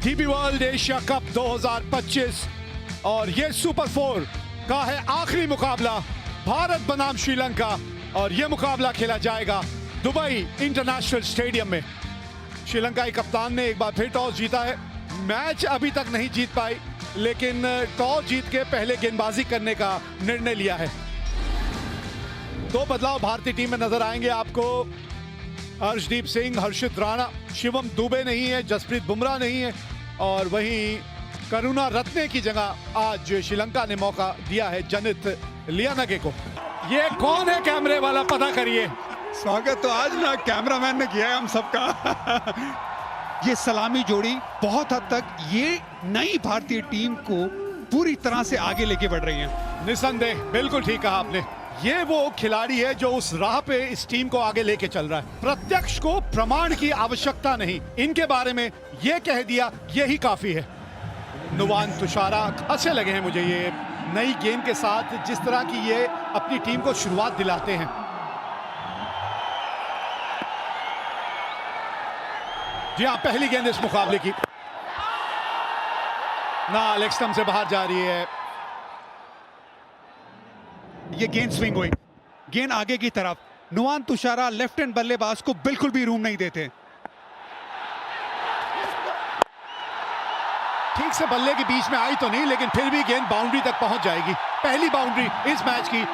DP world Asia cup 2025 और ये super 4 का है आखिरी मुकाबला भारत बनाम श्रीलंका और ये मुकाबला खेला जाएगा दुबई इंटरनेशनल स्टेडियम में। श्रीलंकाई कप्तान ने एक बार फिर टॉस जीता है। मैच अभी तक नहीं जीत पाई, लेकिन टॉस जीत के पहले गेंदबाजी करने का निर्णय लिया है। दो बदलाव भारतीय टीम में नजर आएंगे आपको। हर्षदीप सिंह, हर्षित राणा, शिवम दुबे नहीं है, जसप्रीत बुमराह नहीं है और वहीं करुणा रत्ने की जगह आज श्रीलंका ने मौका दिया है जनित लियानगे को। ये कौन है कैमरे वाला, पता करिए। स्वागत तो आज ना कैमरामैन ने किया है हम सबका। ये सलामी जोड़ी बहुत हद तक ये नई भारतीय टीम को पूरी तरह से आगे लेके बढ़ रही है। निसंदेह, बिल्कुल ठीक कहा आपने। ये वो खिलाड़ी है जो उस राह पे इस टीम को आगे लेके चल रहा है। प्रत्यक्ष को प्रमाण की आवश्यकता नहीं, इनके बारे में ये कह दिया यही काफी है। नुवान तुषारा अच्छे लगे हैं मुझे ये नई गेंद के साथ, जिस तरह की ये अपनी टीम को शुरुआत दिलाते हैं। जी हाँ, पहली गेंद इस मुकाबले की ना लेग स्टंप से बाहर जा रही है। ये गेंद स्विंग हुई, गेंद आगे की तरफ। नुवान तुषारा लेफ्ट हैंड बल्लेबाज को बिल्कुल भी रूम नहीं देते। ठीक से बल्ले के बीच में आई तो नहीं, लेकिन फिर भी गेंद बाउंड्री तक पहुंच जाएगी। पहली बाउंड्री इस मैच की।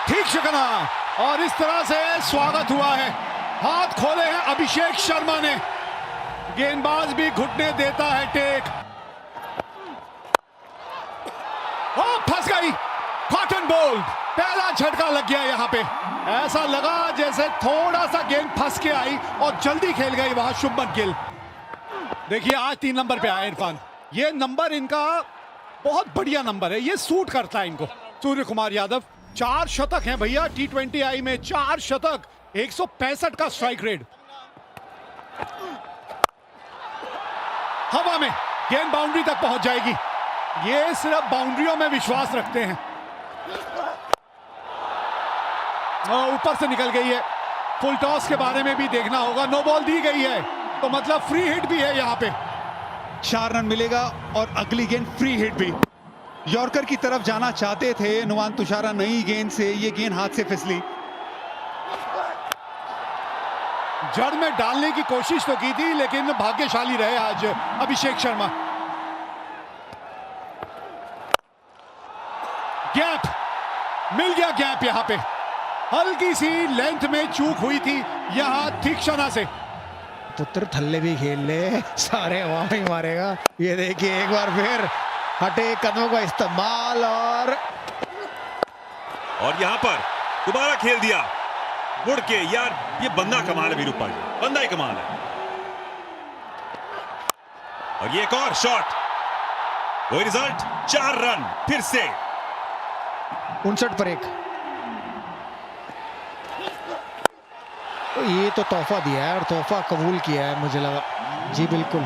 ठीक शिकना और इस तरह से स्वागत हुआ है। हाथ खोले हैं अभिषेक शर्मा ने। गेंदबाज भी घुटने देता है टेक। फंस गई, कॉटन बोल्ड। पहला झटका लग गया यहां पे। ऐसा लगा जैसे थोड़ा सा गेंद फंस के आई और जल्दी खेल गई वहां शुभमन गिल। देखिए आज 3 नंबर पे आए इरफान। ये नंबर इनका बहुत बढ़िया नंबर है, ये सूट करता है इनको। सूर्य कुमार यादव 4 शतक हैं भैया T20 आई में, 4 शतक, 165 का स्ट्राइक रेट। हवा में गेंद बाउंड्री तक पहुंच जाएगी। ये सिर्फ बाउंड्रियों में विश्वास रखते हैं। ऊपर से निकल गई है। फुल टॉस के बारे में भी देखना होगा। नो बॉल दी गई है तो मतलब फ्री हिट भी है यहां पे। 4 रन मिलेगा और अगली गेंद फ्री हिट भी। यॉर्कर की तरफ जाना चाहते थे नुवान तुषारा, नई गेंद से ये गेंद हाथ से फिसली। जड़ में डालने की कोशिश तो की थी, लेकिन भाग्यशाली रहे आज अभिषेक शर्मा। गैप मिल गया, गैप यहां पे हल्की सी लेंथ में चूक हुई थी यहां तीक्ष्णा से। पुत्र थल्ले भी खेल ले, सारे वहां ही मारेगा। ये देखिए एक बार फिर हटे कदमों का इस्तेमाल और यहां पर दोबारा खेल दिया मुड़ के। यार ये बंदा कमाल है वीरूपा जी, बंदा ही कमाल है। और ये एक और शॉट, वही रिजल्ट, 4 रन फिर से। 59 पर 1। तो ये तो तोहफा दिया है और तोहफा कबूल किया है मुझे लगा। जी बिल्कुल,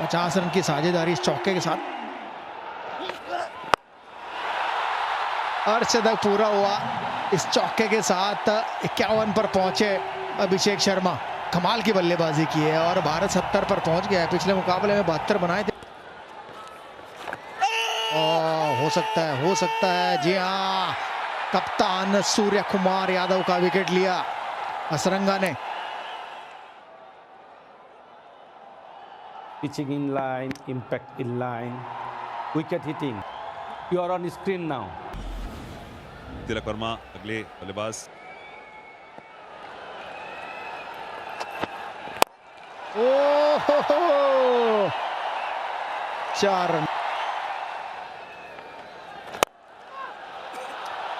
50 रन की साझेदारी इस चौके के साथ। अर्धशतक पूरा हुआ इस चौके के साथ। 51 पर पहुंचे अभिषेक शर्मा। कमाल की बल्लेबाजी की है और भारत 70 पर पहुंच गया है। पिछले मुकाबले में 72 बनाए थे। हो सकता है जी हाँ। कप्तान सूर्य कुमार यादव का विकेट लिया असरंगा ने। Pitching in line, impact in line, wicket hitting. You are on screen now. Tilak Varma अगले बल्लेबाज। ओहो 4 रन।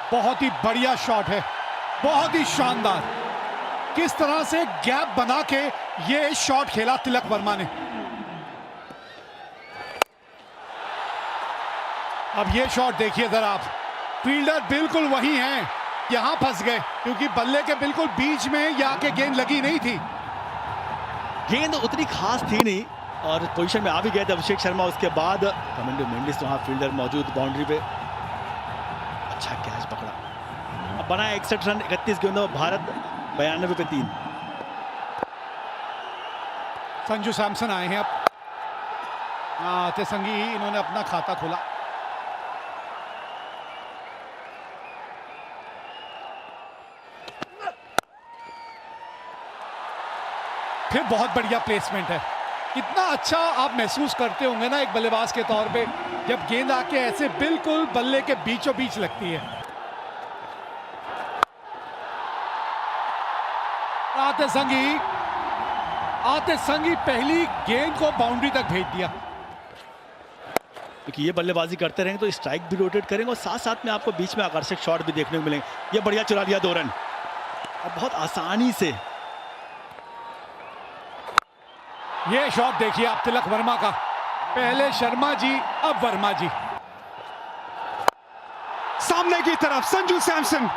बहुत ही बढ़िया शॉट है, बहुत ही शानदार। किस तरह से गैप बना के ये शॉट खेला तिलक वर्मा ने। अब ये शॉट देखिए जरा आप। फील्डर बिल्कुल वही हैं, यहां फंस गए क्योंकि बल्ले के बिल्कुल बीच में यहां के गेंद लगी नहीं थी। गेंद उतनी खास थी नहीं और पोजीशन में आ भी गए थे अभिषेक शर्मा। उसके बाद कमेंडो मेंडिस वहां फील्डर मौजूद बाउंड्री पे। अच्छा कैच पकड़ा। अब बना 61 रन 31 गेंदों, भारत 92 पे 3। संजू सैमसन आए हैं अब। आते संगी ही इन्होंने अपना खाता खोला। फिर बहुत बढ़िया प्लेसमेंट है। कितना अच्छा आप महसूस करते होंगे ना एक बल्लेबाज के तौर पे जब गेंद आके ऐसे बिल्कुल बल्ले के बीचों बीच लगती है। आते संगी पहली गेंद को बाउंड्री तक भेज दिया। क्योंकि ये बल्लेबाजी करते रहेंगे तो स्ट्राइक भी रोटेट करेंगे और साथ साथ में आपको बीच में आकर्षक शॉट भी देखने को मिलेंगे। ये बढ़िया चुरा लिया 2 रन और बहुत आसानी से। ये शॉट देखिए आप तिलक वर्मा का, पहले शर्मा जी अब वर्मा जी। सामने की तरफ संजू सैमसन,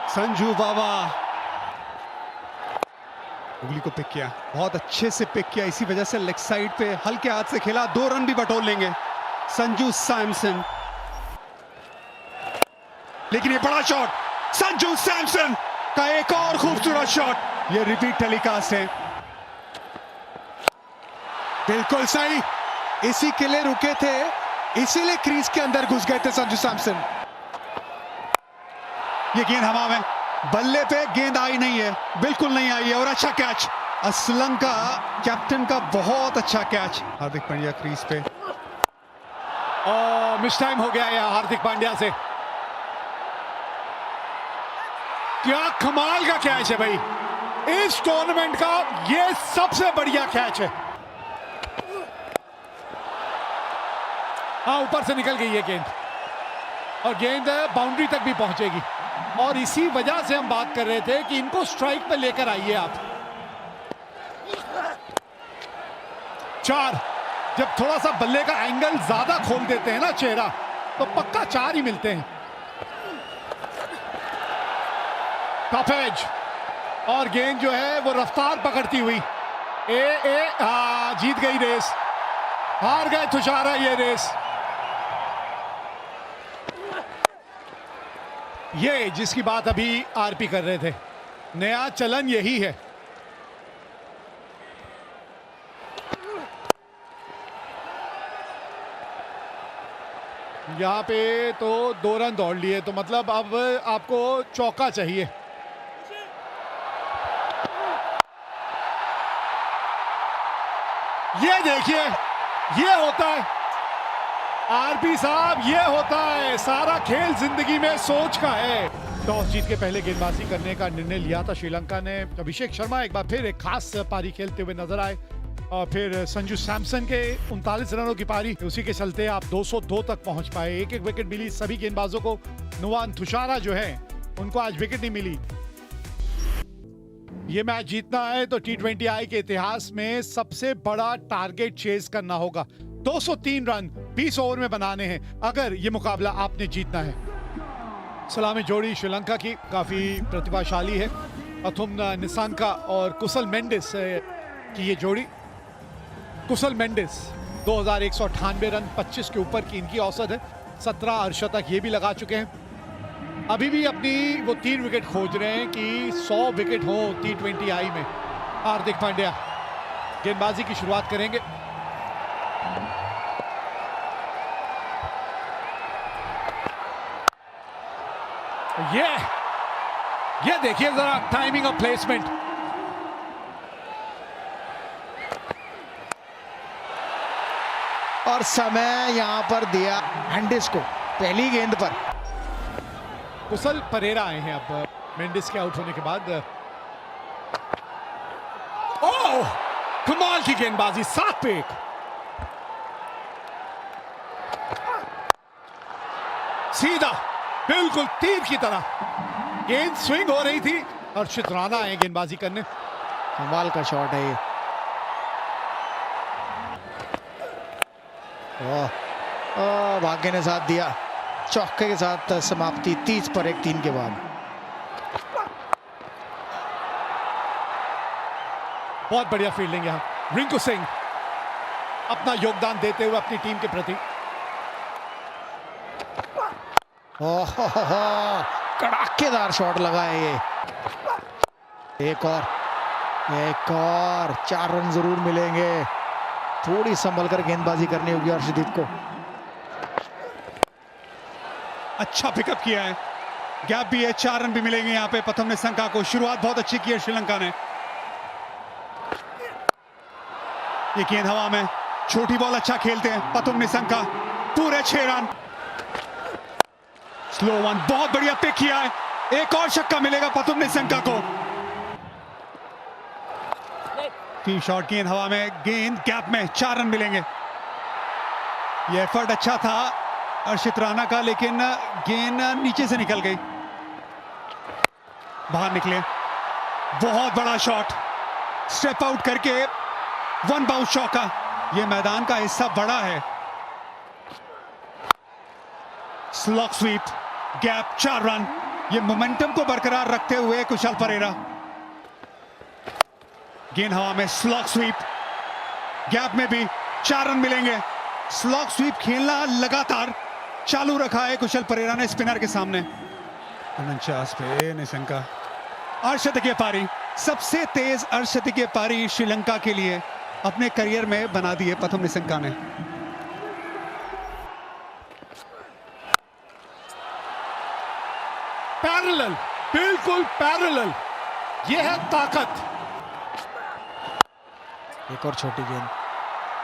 संजू बाबा उंगली को पिक किया, बहुत अच्छे से पिक किया, इसी वजह से लेग साइड पे हल्के हाथ से खेला। 2 रन भी बटोर लेंगे संजू सैमसन। लेकिन ये बड़ा शॉट संजू सैमसन का, एक और खूबसूरत शॉट। ये रिपीट टेलीकास्ट है। बिल्कुल सही, इसी के लिए रुके थे, इसीलिए क्रीज के अंदर घुस गए थे संजू सैमसन। ये गेंद हवा में, बल्ले पे गेंद आई नहीं है, बिल्कुल नहीं आई है। और अच्छा कैच, असलम का कैप्टन का बहुत अच्छा कैच। हार्दिक पांड्या क्रीज पे, मिस टाइम हो गया है हार्दिक पांड्या से। क्या कमाल का कैच है भाई, इस टूर्नामेंट का ये सबसे बढ़िया कैच है। हाँ, ऊपर से निकल गई है गेंद और गेंद बाउंड्री तक भी पहुंचेगी। और इसी वजह से हम बात कर रहे थे कि इनको स्ट्राइक पे लेकर आइए आप। 4, जब थोड़ा सा बल्ले का एंगल ज्यादा खोल देते हैं ना चेहरा, तो पक्का 4 ही मिलते हैं। टफ एज और गेंद जो है वो रफ्तार पकड़ती हुई जीत गई रेस, हार गए तुषारा ये रेस। ये जिसकी बात अभी आरपी कर रहे थे, नया चलन यही है। यहां पे तो 2 रन दौड़ लिए, तो मतलब अब आपको चौका चाहिए। ये देखिए, ये होता है आरपी साहब, ये होता है। सारा खेल जिंदगी में सोच का है। टॉस जीत के पहले गेंदबाजी करने का निर्णय लिया था श्रीलंका ने। अभिषेक शर्मा एक बार फिर एक खास पारी खेलते हुए नजर आए और फिर संजू सैमसन के 39 रनों की पारी, उसी के चलते आप 202 तक पहुंच पाए। एक विकेट मिली सभी गेंदबाजों को। नुवान तुषारा जो है उनको आज विकेट नहीं मिली। ये मैच जीतना है तो T20I के इतिहास में सबसे बड़ा टारगेट चेज करना होगा। 203 रन 20 ओवर में बनाने हैं अगर ये मुकाबला आपने जीतना है। सलामी जोड़ी श्रीलंका की काफी प्रतिभाशाली है। अथुम निसानका और कुशल मेंडिस की ये जोड़ी। कुशल मेंडिस 2198 रन 25 के ऊपर की इनकी औसत है। 17 अर्धशतक ये भी लगा चुके हैं। अभी भी अपनी वो 3 विकेट खोज रहे हैं कि 100 विकेट हो T20I में। हार्दिक पांड्या गेंदबाजी की शुरुआत करेंगे। ये देखिए जरा टाइमिंग और प्लेसमेंट। और समय यहां पर दिया मेंडिस को पहली गेंद पर। कुशल परेरा आए हैं अब मेंडिस के आउट होने के बाद। ओह, कमाल की गेंदबाजी, 7 पे 1। सीधा बिल्कुल तीर की तरह गेंद स्विंग हो रही थी। हर्षित राणा आए गेंदबाजी करने। कमाल का शॉट है ये। भाग्य ने साथ दिया, चौके के साथ समाप्ति 30 पर 1 3 के बाद। बहुत बढ़िया फील्डिंग यहां रिंकू सिंह अपना योगदान देते हुए अपनी टीम के प्रति। कड़ाकेदार शॉट लगा है ये। एक और एक और 4 रन जरूर मिलेंगे। थोड़ी संभल कर गेंदबाजी करनी होगी अर्शदीप को। अच्छा पिकअप किया है, गैप भी है, 4 रन भी मिलेंगे यहाँ पे प्रथम निशंका को। शुरुआत बहुत अच्छी की है श्रीलंका ने। ये गेंद हवा में, छोटी बॉल अच्छा खेलते हैं प्रथम निशंका, पूरे 6 रन। स्लो वन, बहुत बढ़िया पिक किया है, एक और छक्का मिलेगा प्रथम निशंका को। टीम शॉट, गेंद हवा में, गेंद गैप में, 4 रन मिलेंगे। ये एफर्ट अच्छा था अर्शित राणा का, लेकिन गेंद नीचे से निकल गई, बाहर निकले। बहुत बड़ा शॉट, स्टेप आउट करके 1 बाउंस चौका। ये मैदान का हिस्सा बड़ा है। Slog sweep, gap, 4 run. ये मोमेंटम को बरकरार रखते हुए कुशल परेरा। गेंद हवा में, स्लॉग स्वीप, गैप में भी 4 रन मिलेंगे। स्लॉग स्वीप खेलना लगातार चालू रखा है कुशल परेरा ने स्पिनर के सामने। 49 पे निशंका, अर्धशतकीय पारी, सबसे तेज अर्धशतकीय पारी श्रीलंका के लिए अपने करियर में बना दी है प्रथम निशंका ने। पैरेलल, बिल्कुल पैरेलल, यह है ताकत। एक और छोटी गेंद,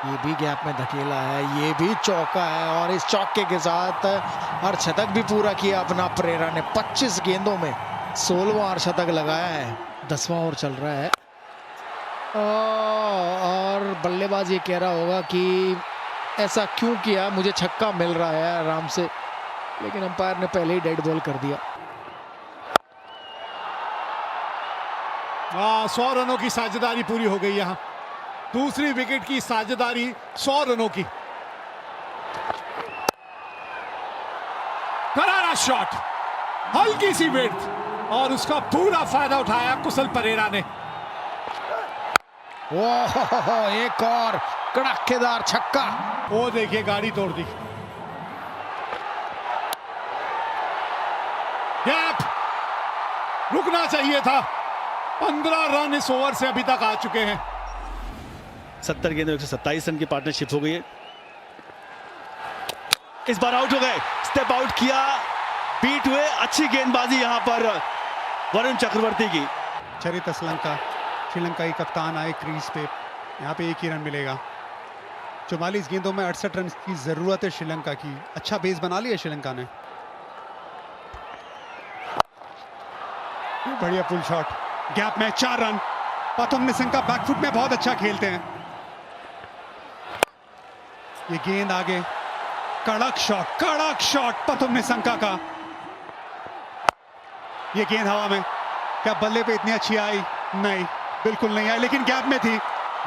ये भी गैप में धकेला है, ये भी चौका है और इस चौके के साथ अर्धशतक भी पूरा किया अपना परेरा ने। 25 गेंदों में 16वां अर्धशतक लगाया है। 10वां ओवर चल रहा है और बल्लेबाज ये कह रहा होगा कि ऐसा क्यों किया, मुझे छक्का मिल रहा है आराम से, लेकिन अंपायर ने पहले ही डेड बॉल कर दिया। 100 रनों की साझेदारी पूरी हो गई यहां। दूसरी विकेट की साझेदारी 100 रनों की। करारा शॉट, हल्की सी विड्थ और उसका पूरा फायदा उठाया कुशल परेरा ने। ओह, एक और कड़ाकेदार छक्का। वो देखिए, गाड़ी तोड़ दी। गैप, रुकना चाहिए था। 15 रन इस ओवर से अभी तक आ चुके हैं। 70 गेंदों 127 रन की पार्टनरशिप हो गई है। इस बार आउट हो गए, स्टेप आउट किया, बीट हुए। अच्छी गेंदबाजी यहां पर वरुण चक्रवर्ती की। चरित असलंका, श्रीलंका की कप्तान, आए क्रीज पे। यहाँ पे 1 ही रन मिलेगा। 44 गेंदों में 68 रन की जरूरत है श्रीलंका की। अच्छा बेस बना लिया श्रीलंका ने। बढ़िया पुल शॉट, गैप में 4 रन। प्रथम निशंका बैकफुट में बहुत अच्छा खेलते हैं। ये गेंद आगे, कड़क शॉट प्रथम निशंका का। ये गेंद हवा में, क्या बल्ले पे इतनी अच्छी आई? नहीं, बिल्कुल नहीं आई, लेकिन गैप में थी।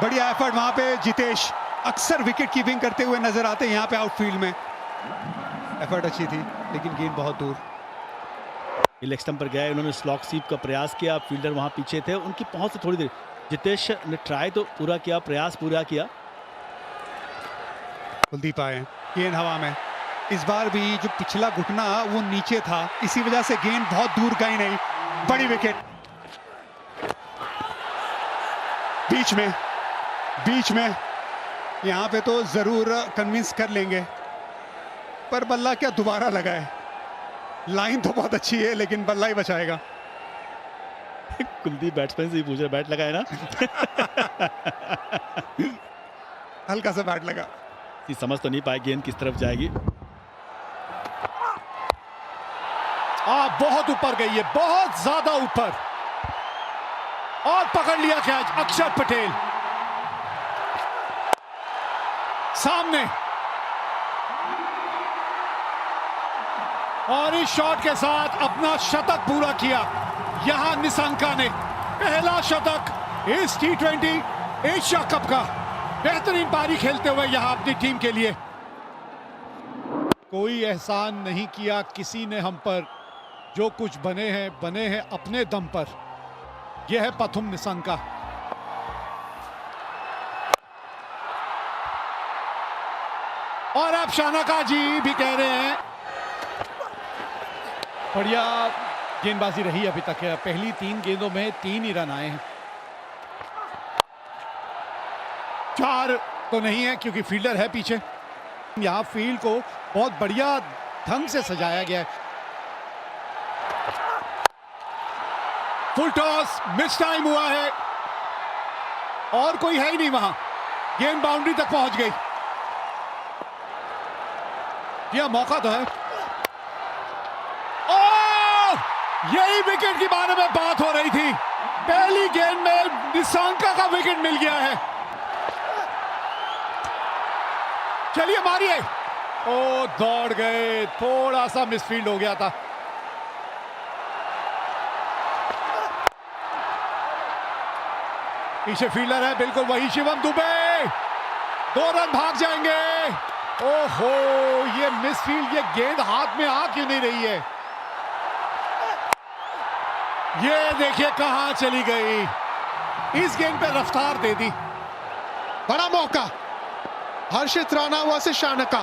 बढ़िया एफर्ट वहां पे। जितेश अक्सर विकेट कीपिंग करते हुए नजर आते हैं यहाँ पे आउटफील्ड में। एफर्ट अच्छी थी, लेकिन गेंद बहुत दूर। लेग स्टंप पर गए, उन्होंने स्लॉग स्वीप का प्रयास किया, फील्डर वहां पीछे थे, उनकी पहुंच से थोड़ी देर। जितेश ने ट्राई तो पूरा किया, प्रयास पूरा किया। कुलदीप आए, गेंद हवा में। इस बार भी जो पिछला घुटना वो नीचे था, इसी वजह से गेंद बहुत दूर गई नहीं। बड़ी विकेट, बीच में यहाँ पे तो जरूर कन्विंस कर लेंगे, पर बल्ला क्या दोबारा लगाए। लाइन तो बहुत अच्छी है, लेकिन बल्ला ही बचाएगा। कुलदीप बैट्समैन से ही पूछ रहे, बैट लगाए ना? हल्का सा बैट लगा। समझ तो नहीं पाए गेंद किस तरफ जाएगी। बहुत ऊपर गई है, बहुत ज्यादा ऊपर, और पकड़ लिया कैच। अक्षर पटेल सामने, और इस शॉट के साथ अपना शतक पूरा किया। यहां निशंका ने पहला शतक इस T20 एशिया कप का। बेहतरीन पारी खेलते हुए यहां अपनी टीम के लिए। कोई एहसान नहीं किया किसी ने हम पर, जो कुछ बने हैं अपने दम पर। यह है प्रथम निशंका। और अब शानका जी भी कह रहे हैं, बढ़िया गेंदबाजी रही अभी तक। पहली 3 गेंदों में 3 ही रन आए हैं। 4 तो नहीं है क्योंकि फील्डर है पीछे। यहाँ फील्ड को बहुत बढ़िया ढंग से सजाया गया है। फुल टॉस, मिस टाइम हुआ है और कोई है ही नहीं वहां। गेंद बाउंड्री तक पहुंच गई। यह मौका तो है। यही विकेट के बारे में बात हो रही थी। पहली गेंद में निशांका का विकेट मिल गया है। चलिए मारिए। ओ दौड़ गए, थोड़ा सा मिसफील्ड हो गया था। पीछे फील्डर है, बिल्कुल वही शिवम दुबे। 2 रन भाग जाएंगे। ओहो, ये मिसफील्ड, ये गेंद हाथ में आ क्यों नहीं रही है? ये देखिए कहां चली गई। इस गेंद पे रफ्तार दे दी। बड़ा मौका, हर्षित राणा वर्सेस शानका।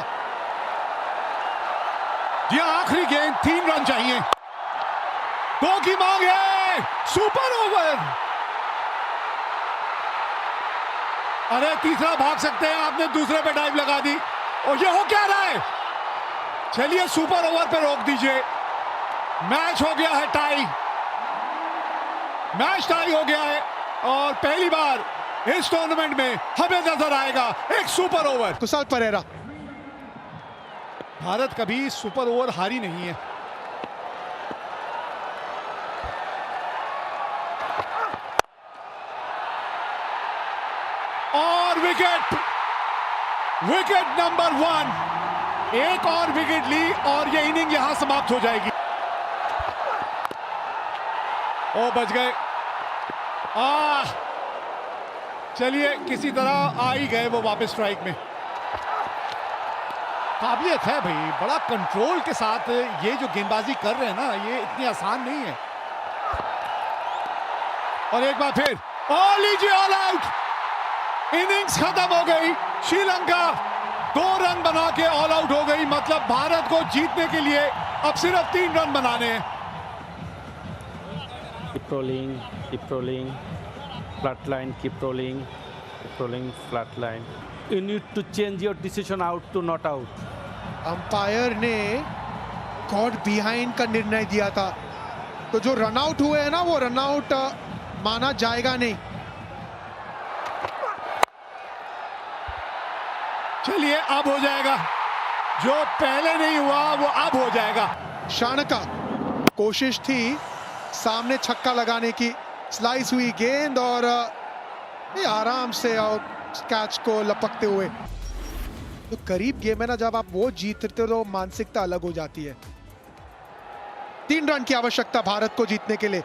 जी आखिरी गेंद, 3 रन चाहिए। 2 की मांग है। Super over. अरे तीसरा भाग सकते हैं, आपने दूसरे पे डाइव लगा दी। और ये हो क्या रहा है? चलिए सुपर ओवर पे रोक दीजिए। मैच हो गया है टाई। मैच टाई हो गया है और पहली बार इस टूर्नामेंट में हमें नजर आएगा एक सुपर ओवर। कुशाल परेरा। भारत कभी सुपर ओवर हारी नहीं है। और विकेट, विकेट नंबर 1। एक और विकेट ली और ये इनिंग यहां समाप्त हो जाएगी। ओ बच गए। चलिए किसी तरह आ ही गए वो वापस स्ट्राइक में। काबिलियत है भाई, बड़ा कंट्रोल के साथ ये जो गेंदबाजी कर रहे हैं ना, ये इतनी आसान नहीं है। और एक बार फिर लीजिए ऑल आउट। इनिंग्स खत्म हो गई। श्रीलंका 2 रन बना के ऑल आउट हो गई। मतलब भारत को जीतने के लिए अब सिर्फ 3 रन बनाने हैं। keep rolling, flat line, keep rolling, flat line. You need to change your decision out to not out. Umpire ने गॉड बिहाइंड का निर्णय दिया था, तो जो रन आउट हुए हैं ना, वो रन आउट माना जाएगा नहीं। चलिए अब हो जाएगा, जो पहले नहीं हुआ वो अब हो जाएगा। शानका कोशिश थी सामने छक्का लगाने की, स्लाइस हुई गेंद और ये आराम से कैच को लपकते हुए। तो करीब गेम है ना, जब आप वो जीतते हो तो मानसिकता अलग हो जाती है। 3 रन की आवश्यकता भारत को जीतने के लिए।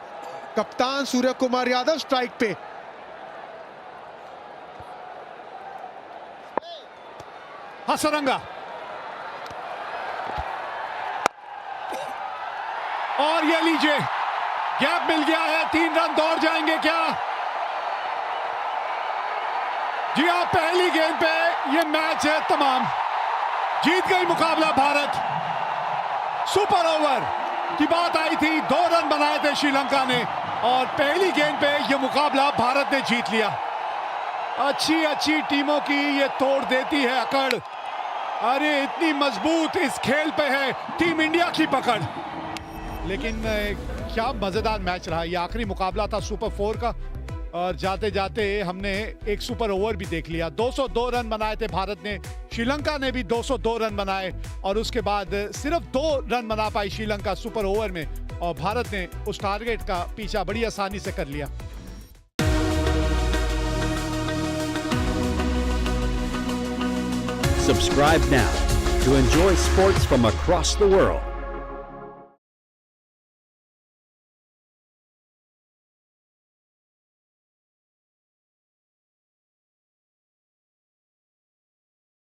कप्तान सूर्य कुमार यादव स्ट्राइक पे। हसरंगा और ये लीजिए, गैप मिल गया है। 3 रन दौड़ जाएंगे क्या? जी हाँ, पहली गेंद पे ये मैच है तमाम। जीत गई मुकाबला भारत। सुपर ओवर की बात आई थी, 2 रन बनाए थे श्रीलंका ने और पहली गेंद पे ये मुकाबला भारत ने जीत लिया। अच्छी अच्छी टीमों की ये तोड़ देती है अकड़। अरे इतनी मजबूत इस खेल पे है टीम इंडिया की पकड़। लेकिन क्या मजेदार मैच रहा। ये आखिरी मुकाबला था सुपर 4 का और जाते जाते हमने एक सुपर ओवर भी देख लिया। 202 रन बनाए थे भारत ने, श्रीलंका ने भी 202 रन बनाए और उसके बाद सिर्फ 2 रन बना पाई श्रीलंका सुपर ओवर में और भारत ने उस टारगेट का पीछा बड़ी आसानी से कर लिया। Subscribe now to enjoy sports from across the world.